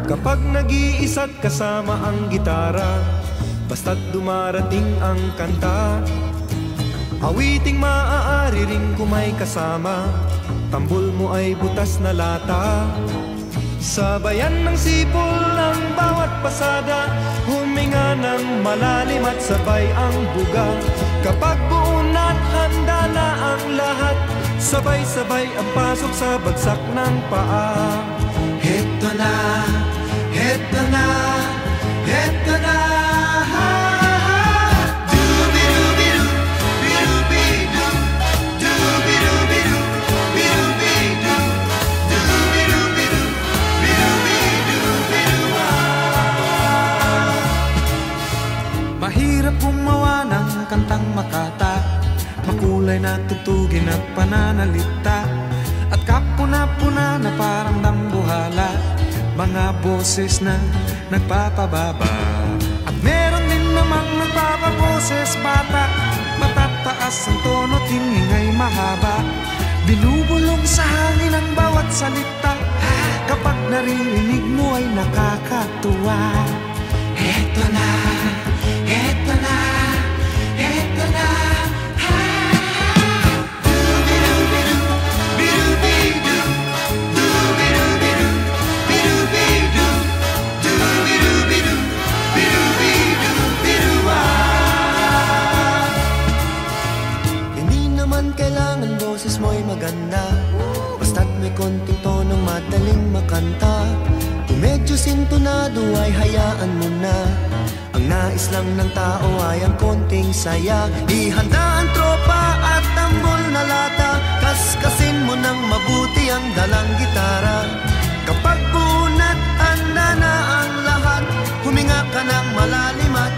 Kapag nag-iisa't kasama ang gitara, basta't dumarating ang kanta, awiting maaari ring kumay kasama, tambol mo ay butas na lata. Sabayan ng sipol ang bawat pasada, huminga ng malalim at sabay ang buga. Kapag buo na't handa na ang lahat, sabay-sabay ang pasok sa bagsak ng paa. Heto na, heto na, heto na. Mahirap gumawa ng kantang makata, makulay na tugtugin at pananalita, at kapuna-puna na parang dambuhala, mga boses na nagpapababa. At meron din namang nagpapaboses bata, matataas ang tono at hingingay mahaba, binubulong sa hangin ang bawat salita, kapag naririnig mo ay nakakatuwa. Heto na, heto na, heto na. Hindi naman kailangan boses mo'y maganda, basta't may konting tonong madaling makanta. Kung medyo sintonado ay hayaan mo na, ang nais lang ng tao ay ang konting saya. Ihanda ang tropa at tambol na lata, kaskasin mo ng mabuti ang dalang gitara. Kapag buo na't handa na ang lahat, huminga ka ng malalim at